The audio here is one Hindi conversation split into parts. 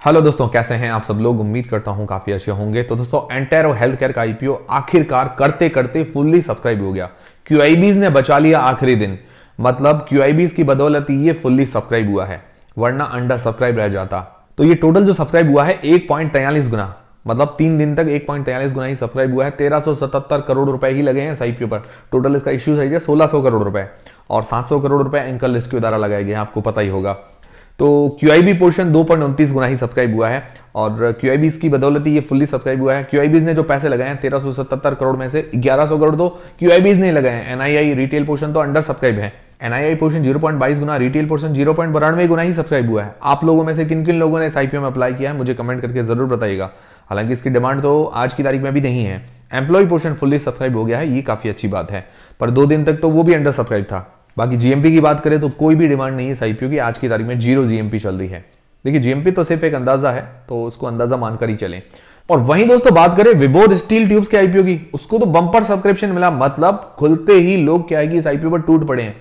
हेलो दोस्तों, कैसे हैं आप सब लोग। उम्मीद करता हूं काफी अच्छे होंगे। तो दोस्तों, एंटायर हेल्थ केयर का आईपीओ आखिरकार करते करते फुल्ली सब्सक्राइब हो गया। क्यूआईबीज ने बचा लिया आखिरी दिन, मतलब क्यूआईबीज की बदौलत ये फुल्ली सब्सक्राइब हुआ है, वरना अंडर सब्सक्राइब रह जाता। तो ये टोटल जो सब्सक्राइब हुआ है 1.43 गुना, मतलब 3 दिन तक 1.43 गुना ही सब्सक्राइब हुआ है। 1377 करोड़ रुपए ही लगे हैं इस आईपीओ पर। टोटल इसका इश्यू साइज है 1600 करोड़ रुपए और 700 करोड़ रुपए एंकर लिस्ट के द्वारा लगाए गए हैं, आपको पता ही होगा। तो क्यूआईबी पोर्शन 2.29 गुना ही सब्सक्राइब हुआ है और क्यूआईबीज की बदौलत ये फुल्ली सब्सक्राइब हुआ है। क्यूआईबीज ने जो पैसे लगाए हैं 1377 करोड़ में से 1100 करोड़ तो क्यूआईबीज ने लगाए हैं। एनआईआई रिटेल पोर्शन तो अंडर सब्सक्राइब है। एनआईआई पोर्शन 0.22 गुना, रिटेल पोर्शन 0.92 गुना ही सब्सक्राइब हुआ है। आप लोगों में से किन किन लोगों ने इस आईपीओ में अप्लाई किया है मुझे कमेंट करके जरूर बताइएगा। हालांकि इसकी डिमांड तो आज की तारीख में भी नहीं है। एम्प्लॉय पोर्शन फुल्ली सब्सक्राइब हो गया है, ये काफी अच्छी बात है, पर 2 दिन तक तो वो भी अंडर सब्सक्राइब था। बाकी जीएमपी की बात करें तो कोई भी डिमांड नहीं है इस आईपीओ की। आज की तारीख में 0 जीएमपी चल रही है। देखिए, जीएमपी तो सिर्फ एक अंदाजा है, तो उसको अंदाजा मानकर ही चलें। और वहीं दोस्तों बात करें विबोर स्टील ट्यूब्स के आईपीओ की, उसको तो बंपर सब्सक्रिप्शन मिला, मतलब खुलते ही लोग क्या है कि इस आईपीओ पर टूट पड़े हैं।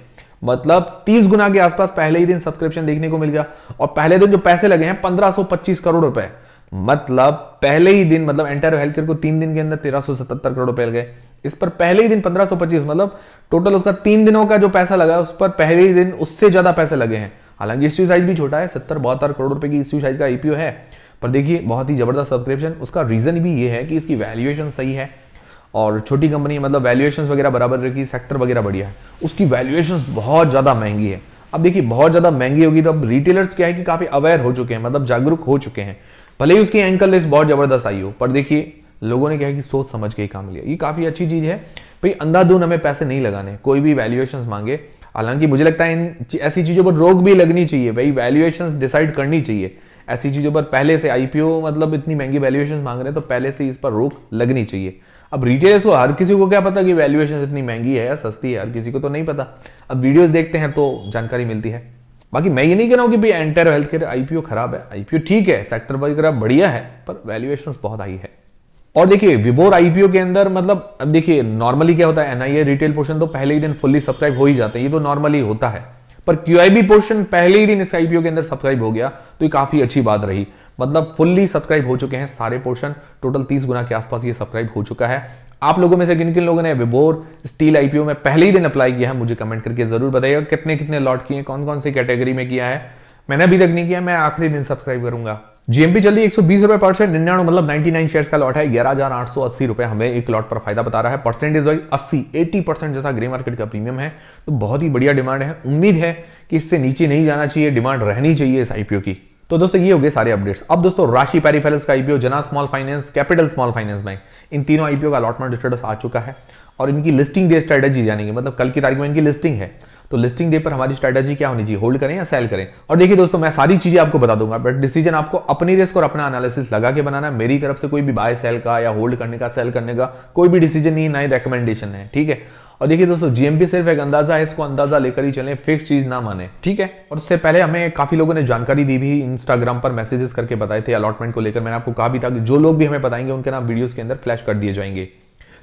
मतलब 30 गुना के आसपास पहले ही दिन सब्सक्रिप्शन देखने को मिल गया और पहले दिन जो पैसे लगे हैं 1525 करोड़ रुपए, मतलब पहले ही दिन, मतलब एंटायर हेल्थ केयर को 3 दिन के अंदर 1377 करोड़ रुपए लगे। इस पर पहले ही दिन 1525, मतलब टोटल उसका 3 दिनों का जो पैसा लगा उस पर पहले ही दिन उससे ज्यादा पैसे लगे हैं। हालांकि इश्यू साइज भी छोटा है, 70-72 करोड़ रुपए की इश्यू साइज का आईपीओ है, पर देखिए बहुत ही जबरदस्त सब्सक्रिप्शन। उसका रीजन भी ये है कि इसकी वैल्यूएशन सही है और छोटी कंपनी, मतलब वैल्यूएशन वगैरह बराबर रखी, सेक्टर वगैरह बढ़िया है। उसकी वैल्यूएशन बहुत ज्यादा महंगी है। अब देखिए, बहुत ज्यादा महंगी होगी तो अब रिटेलर्स क्या है कि काफी अवेयर हो चुके हैं, मतलब जागरूक हो चुके हैं। भले ही उसकी एंकर लिस्ट बहुत जबरदस्त आई हो, पर देखिए लोगों ने क्या है कि सोच समझ के ही काम लिया। ये काफी अच्छी चीज है भाई। अंधाधुन हमें पैसे नहीं लगाने, कोई भी वैल्यूएशंस मांगे। हालांकि मुझे लगता है इन ऐसी चीजों पर रोक भी लगनी चाहिए भाई, वैल्यूएशंस डिसाइड करनी चाहिए ऐसी चीजों पर पहले से। आईपीओ मतलब इतनी महंगी वैल्यूएशंस मांग रहे हैं तो पहले से इस पर रोक लगनी चाहिए। अब रिटेलर्स को, हर किसी को क्या पता कि वैल्यूएशन इतनी महंगी है या सस्ती है, हर किसी को तो नहीं पता। अब वीडियोस देखते हैं तो जानकारी मिलती है। बाकी मैं ये नहीं कह रहा हूं कि भाई एंटायर हेल्थ केयर आईपीओ खराब है। आईपीओ ठीक है, सेक्टर वगैरह बढ़िया है, पर वैल्यूएशंस बहुत हाई है। और देखिए विबोर आईपीओ के अंदर, मतलब अब देखिए नॉर्मली क्या होता है, एनआईए रिटेल पोर्शन तो पहले ही दिन फुल्ली सब्सक्राइब हो ही जाते हैं, ये तो नॉर्मली होता है। पर क्यूआईबी पोर्शन पहले ही दिन इस आईपीओ के अंदर सब्सक्राइब हो गया तो ये काफी अच्छी बात रही। मतलब फुल्ली सब्सक्राइब हो चुके हैं सारे पोर्शन, टोटल 30 गुना के आसपास ये सब्सक्राइब हो चुका है। आप लोगों में से किन किन लोगों ने विबोर स्टील आईपीओ में पहले ही दिन अप्लाई किया है मुझे कमेंट करके जरूर बताइएगा। कितने कितने लॉट किए, कौन कौन सी कैटेगरी में किया है। मैंने अभी तक नहीं किया, मैं आखिरी दिन सब्सक्राइब करूंगा। जीएमपी जल्दी 120 रुपए पर शेयर, 99 मतलब 99 शेयर्स का लॉट है। 11,880 रुपए हमें एक लॉट पर फायदा बता रहा है। परसेंटेज वाइज 80% जैसा ग्रे मार्केट का प्रीमियम है, तो बहुत ही बढ़िया डिमांड है। उम्मीद है कि इससे नीचे नहीं जाना चाहिए, डिमांड रहनी चाहिए इस आईपीओ की। तो दोस्तों ये हो गए सारे अपडेट्स। अब दोस्तों राशि पेरिफेरल्स का IPO, Jana small finance, capital small finance bank, इन तीनों आईपीओ का अलॉटमेंट स्टेटस आ चुका है और इनकी लिस्टिंग डे स्ट्रेटेजी जानेंगे, मतलब कल की तारीख में इनकी लिस्टिंग है। तो लिस्टिंग डे पर हमारी स्ट्रेटेजी क्या होनी चाहिए, होल्ड करें या सेल करें। और देखिए दोस्तों, मैं सारी चीजें आपको बता दूंगा, बट डिसीजन आपको अपनी रिस्क और अपना एनालिसिस लगा के बनाना है। मेरी तरफ से कोई भी बाय सेल का या होल्ड करने का, सेल करने का कोई भी डिसीजन नहीं, ना ही रिकमेंडेशन है, ठीक है। और देखिए दोस्तों, जीएमपी सिर्फ एक अंदाजा है, इसको अंदाजा लेकर ही चलें, फिक्स चीज ना माने, ठीक है। और उससे पहले हमें काफी लोगों ने जानकारी दी भी, इंस्टाग्राम पर मैसेजेस करके बताए थे अलॉटमेंट को लेकर। मैंने आपको कहा भी था कि जो लोग भी हमें बताएंगे उनके नाम वीडियोस के अंदर फ्लैश कर दिए जाएंगे।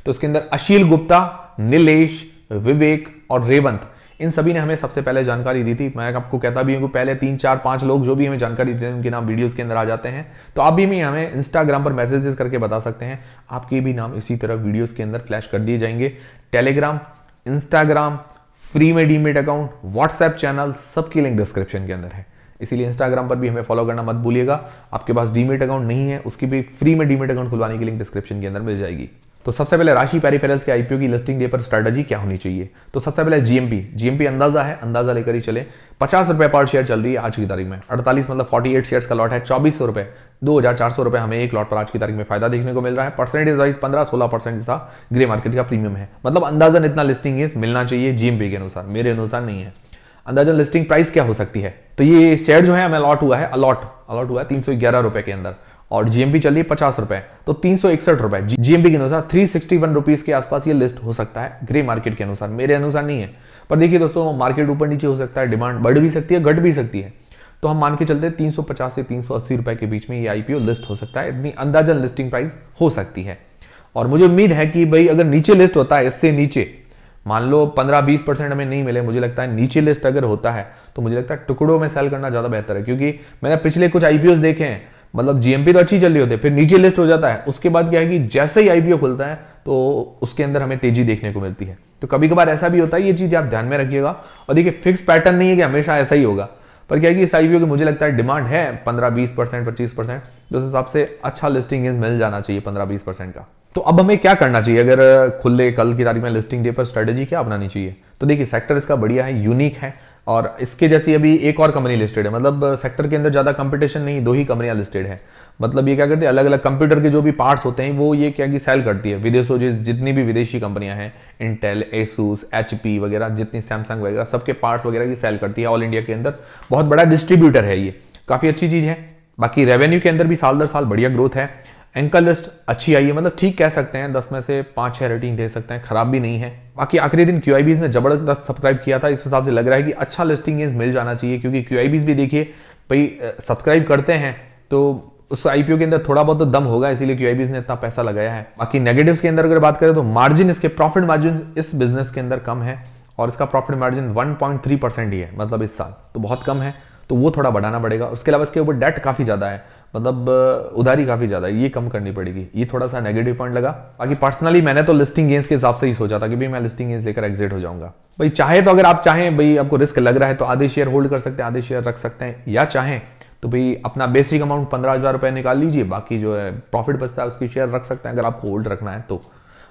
तो उसके अंदर अशील गुप्ता, नीलेश, विवेक और रेवंत, इन सभी ने हमें सबसे पहले जानकारी दी थी। मैं आपको कहता भी हूं कि पहले 3, 4, 5 लोग जो भी हमें जानकारी देते हैं उनके नाम वीडियोस के अंदर आ जाते हैं। तो आप भी हमें इंस्टाग्राम पर मैसेजेस करके बता सकते हैं, आपके भी नाम इसी तरह वीडियोस के अंदर फ्लैश कर दिए जाएंगे। टेलीग्राम, इंस्टाग्राम, फ्री में डीमेट अकाउंट, व्हाट्सएप चैनल, सबकी लिंक डिस्क्रिप्शन के अंदर है। इसीलिए इंस्टाग्राम पर भी हमें फॉलो करना मत भूलिएगा। आपके पास डीमेट अकाउंट नहीं है, उसकी भी फ्री में डीमेट अकाउंट खुलवाने की लिंक डिस्क्रिप्शन के अंदर मिल जाएगी। तो सबसे पहले राशि पेरिफेरल्स के आईपीओ की लिस्टिंग डे पर स्ट्रेटजी क्या होनी चाहिए। तो सबसे पहले जीएमपी अंदाजा है, अंदाजा लेकर ही चले। 50 रुपए पर शेयर चल रही है आज की तारीख में। 48 मतलब 48 शेयर्स का लॉट है। 2400 रुपए, 2400 रुपए हमें एक लॉट पर आज की तारीख में फायदा देखने को मिल रहा है। परसेंटेज वाइज 15-16% जैसा ग्रे मार्केट का प्रीमियम है, मतलब अंदाजन इतना लिस्टिंग मिलना चाहिए जीएमपी के अनुसार, मेरे अनुसार नहीं है। अंदाजन लिस्टिंग प्राइस क्या हो सकती है, तो ये शेयर जो है हमें अलॉट हुआ है 311 रुपए के अंदर और जीएमपी चल रही है 50 रुपए, तो 361 रुपए जीएमपी के अनुसार 361 रुपीज के आसपास ये लिस्ट हो सकता है ग्रे मार्केट के अनुसार, मेरे अनुसार नहीं है। पर देखिए दोस्तों, मार्केट ऊपर नीचे हो सकता है, डिमांड बढ़ भी सकती है, घट भी सकती है। तो हम मान के चलते हैं 350 से 380 रुपए के बीच में ये आईपीओ लिस्ट हो सकता है, इतनी अंदाजन लिस्टिंग प्राइस हो सकती है। और मुझे उम्मीद है कि भाई अगर नीचे लिस्ट होता है, इससे नीचे मान लो 15-20% हमें नहीं मिले, मुझे लगता है नीचे लिस्ट अगर होता है तो मुझे लगता है टुकड़ों में सेल करना ज्यादा बेहतर है। क्योंकि मैंने पिछले कुछ आईपीओ देखे हैं, मतलब जीएमपी तो अच्छी चल रही होती है, फिर नीचे लिस्ट हो जाता है, उसके बाद क्या है कि जैसे ही आईपीओ खुलता है तो उसके अंदर हमें तेजी देखने को मिलती है। तो कभी कभार ऐसा भी होता है, ये चीज आप ध्यान में रखिएगा। और देखिए फिक्स पैटर्न नहीं है कि हमेशा ऐसा ही होगा, पर क्या है कि इस आईपीओ की मुझे लगता है डिमांड है 15-20%, 25%, तो उस हिसाब से अच्छा लिस्टिंग मिल जाना चाहिए 15-20% का। तो अब हमें क्या करना चाहिए अगर खुले कल की तारीख में लिस्टिंग डे पर, स्ट्रेटेजी क्या अपनानी चाहिए? तो देखिए सेक्टर इसका बढ़िया है, यूनिक है, और इसके जैसी अभी एक और कंपनी लिस्टेड है। मतलब सेक्टर के अंदर ज्यादा कंपटीशन नहीं, 2 ही कंपनियां लिस्टेड है। मतलब ये क्या करती है, अलग अलग कंप्यूटर के जो भी पार्ट्स होते हैं वो ये क्या कि सेल करती है विदेशों, जितनी भी विदेशी कंपनियां हैं, इंटेल, एसूस, एचपी वगैरह, जितनी सैमसंग वगैरह, सबके पार्ट्स वगैरह की सेल करती है। ऑल इंडिया के अंदर बहुत बड़ा डिस्ट्रीब्यूटर है, ये काफी अच्छी चीज है। बाकी रेवेन्यू के अंदर भी साल दर साल बढ़िया ग्रोथ है। एंकर लिस्ट अच्छी आई है, मतलब ठीक कह सकते हैं, 10 में से 5-6 रेटिंग दे सकते हैं, खराब भी नहीं है। बाकी आखिरी दिन क्यूआईबीज ने जबरदस्त सब्सक्राइब किया था, इस हिसाब से लग रहा है कि अच्छा लिस्टिंग मिल जाना चाहिए, क्योंकि क्यूआईबीज भी देखिए भाई सब्सक्राइब करते हैं तो उस आईपीओ के अंदर थोड़ा बहुत तो दम होगा, इसीलिए क्यूआईबीज ने इतना पैसा लगाया है। बाकी नेगेटिव्स के अंदर अगर बात करें तो मार्जिन, इसके प्रॉफिट मार्जिन इस बिजनेस के अंदर कम है, और इसका प्रॉफिट मार्जिन 1.3% ही है, मतलब इस साल तो बहुत कम है, तो वो थोड़ा बढ़ाना पड़ेगा। उसके अलावा इसके ऊपर डेट काफी ज्यादा है, मतलब उधारी काफी ज्यादा है, ये कम करनी पड़ेगी, ये थोड़ा सा नेगेटिव पॉइंट लगा। बाकी पर्सनली मैंने तो लिस्टिंग गेन्स के हिसाब से ही सोचा था कि भाई मैं लिस्टिंग गेन्स लेकर एग्जिट हो जाऊंगा। भाई चाहे तो, अगर आप चाहें भाई आपको रिस्क लग रहा है तो आधे शेयर होल्ड कर सकते हैं, आधे शेयर रख सकते हैं, या चाहें तो भाई अपना बेसिक अमाउंट 15,000 रुपए निकाल लीजिए, बाकी जो है प्रॉफिट बचता है उसकी शेयर रख सकते हैं अगर आपको होल्ड रखना है तो।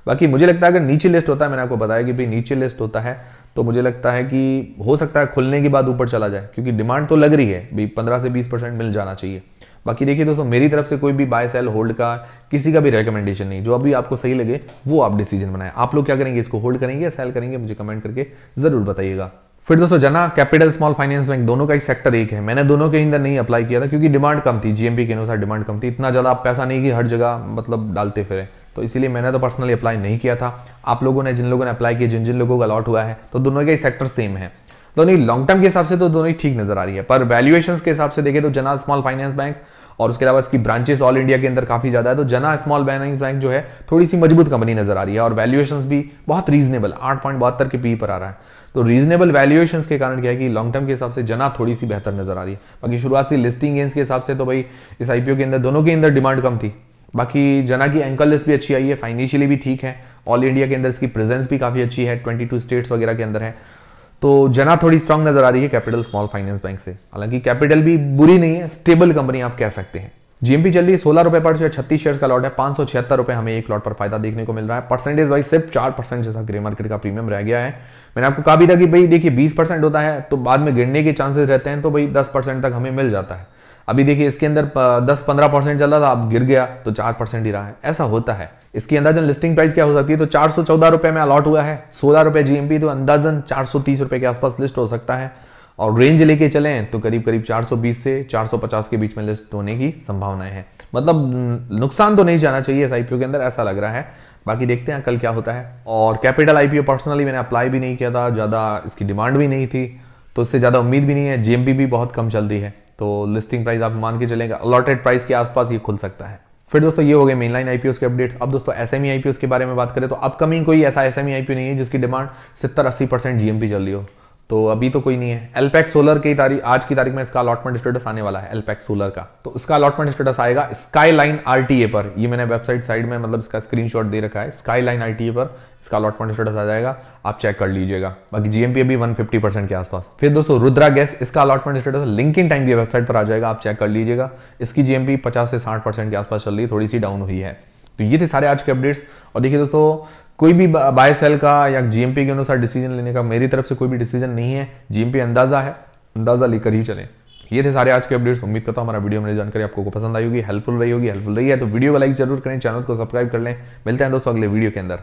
बाकी मुझे लगता है अगर नीचे लिस्ट होता है, मैंने आपको बताया कि भाई नीचे लिस्ट होता है तो मुझे लगता है कि हो सकता है खुलने के बाद ऊपर चला जाए, क्योंकि डिमांड तो लग रही है भाई 15 से 20% मिल जाना चाहिए। बाकी देखिए दोस्तों, मेरी तरफ से कोई भी बाय सेल होल्ड का किसी का भी रेकमेंडेशन नहीं, जो अभी आपको सही लगे वो आप डिसीजन बनाएं। आप लोग क्या करेंगे, इसको होल्ड करेंगे या सेल करेंगे, मुझे कमेंट करके जरूर बताइएगा। फिर दोस्तों जना कैपिटल स्मॉल फाइनेंस बैंक, दोनों का ही सेक्टर एक है। मैंने दोनों के अंदर नहीं अप्लाई किया था क्योंकि डिमांड कम थी, जीएमपी के अनुसार डिमांड कम थी, इतना ज्यादा आप पैसा नहीं कि हर जगह मतलब डालते फिरे, तो इसीलिए मैंने तो पर्सनली अप्लाई नहीं किया था। आप लोगों ने, जिन लोगों ने अप्लाई किया, जिन जिन लोगों को अलॉट हुआ है, तो दोनों का ही सेक्टर सेम है। दोनों ही लॉन्ग टर्म के हिसाब से तो दोनों ही ठीक नजर आ रही है, पर वैल्यूएशन के हिसाब से देखें तो जना स्मॉल फाइनेंस बैंक और उसके अलावा इसकी ब्रांचेस ऑल इंडिया के अंदर काफी ज्यादा है, तो जना स्मॉल फाइनेंस बैंक जो है थोड़ी सी मजबूत कंपनी नजर आ रही है, और वैल्यूएशंस भी बहुत रीजनेबल 8.72 के पी पर आ रहा है। तो रीजनेबल वैल्यूएशंस के कारण क्या है कि लॉन्ग टर्म के हिसाब से जना थोड़ी सी बेहतर नजर आ रही है। बाकी शुरुआत से लिस्टिंग गेन्स के हिसाब से तो भाई इस आईपीओ के अंदर दोनों के अंदर डिमांड कम थी। बाकी जना की एंकर लिस्ट भी अच्छी आई है, फाइनेंशियली भी ठीक है, ऑल इंडिया के अंदर इसकी प्रेजेंस भी काफी अच्छी है, 22 स्टेट्स वगैरह के अंदर है, तो जना थोड़ी स्ट्रांग नजर आ रही है कैपिटल स्मॉल फाइनेंस बैंक से। हालांकि कैपिटल भी बुरी नहीं है, स्टेबल कंपनी आप कह सकते हैं। जीएमपी चल रही है 16 रुपए पर शेयर, 36 शेयर का लॉट है, 576 रुपए हमें एक लॉट पर फायदा देखने को मिल रहा है। परसेंटेज वाइज सिर्फ 4% जैसा ग्रे मार्केट का प्रीमियम रह गया है। मैंने आपको कहा भी था कि भाई देखिए 20% होता है तो बाद में गिरने के चांसेस रहते हैं, तो भाई 10% तक हमें मिल जाता है। अभी देखिए इसके अंदर 10-15% चल रहा था, अब गिर गया तो 4% ही रहा है, ऐसा होता है। इसकी अंदाजन लिस्टिंग प्राइस क्या हो सकती है, तो 414 रुपए में अलॉट हुआ है, 16 रुपए जीएमपी, तो अंदाजन 430 रुपए के आसपास लिस्ट हो सकता है, और रेंज लेके चलें तो करीब करीब 420 से 450 के बीच में लिस्ट होने की संभावनाएं हैं। मतलब नुकसान तो नहीं जाना चाहिए इस आईपीओ के अंदर, ऐसा लग रहा है। बाकी देखते हैं कल क्या होता है। और कैपिटल आईपीओ पर्सनली मैंने अप्लाई भी नहीं किया था, ज्यादा इसकी डिमांड भी नहीं थी, तो इससे ज्यादा उम्मीद भी नहीं है। जीएमपी भी बहुत कम चल रही है, तो लिस्टिंग प्राइस आप मान के चलेंगे अलॉटेड प्राइस के आसपास ये खुल सकता है। फिर दोस्तों ये हो गए मेनलाइन आईपीओ के अपडेट्स। अब दोस्तों एसएमई आईपीओ के बारे में बात करें तो अपकमिंग कोई ऐसा एसएमई आईपीओ नहीं है जिसकी डिमांड 70-80% जीएमपी चल रही हो, तो अभी तो कोई नहीं है। एल्पेक्स सोलर की तारीख, आज की तारीख में इसका अलॉटमेंट स्टेटस आने वाला है एल्पेक्स सोलर का, तो इसका अलॉटमेंट स्टेटस आएगा स्काईलाइन आरटीए पर। ये मैंने वेबसाइट साइड में मतलब इसका स्क्रीनशॉट दे रखा है, स्काईलाइन आरटीए पर इसका अलॉटमेंट स्टेटस आ जाएगा, आप चेक कर लीजिएगा। बाकी जीएमपी अभी 150% के आसपास। फिर दोस्तों रुद्रा गैस, इसका अलॉटमेंट स्टेटस लिंकिन टाइम की वेबसाइट पर आ जाएगा, आप चेक कर लीजिएगा। इसकी जीएमपी 50 से 60% के आसपास चल रही है, थोड़ी सी डाउन हुई है। तो ये थे सारे आज के अपडेट्स। और देखिए दोस्तों, कोई भी बाय सेल का या जीएमपी के अनुसार डिसीजन लेने का मेरी तरफ से कोई भी डिसीजन नहीं है, जीएमपी अंदाजा है, अंदाजा लेकर ही चलें। ये थे सारे आज के अपडेट्स। उम्मीद करता हूं हमारा वीडियो में जानकारी आपको पसंद आई होगी, हेल्पफुल रही है तो वीडियो को लाइक जरूर करें, चैनल को सब्सक्राइब कर लें। मिलते हैं दोस्तों अगले वीडियो के अंदर।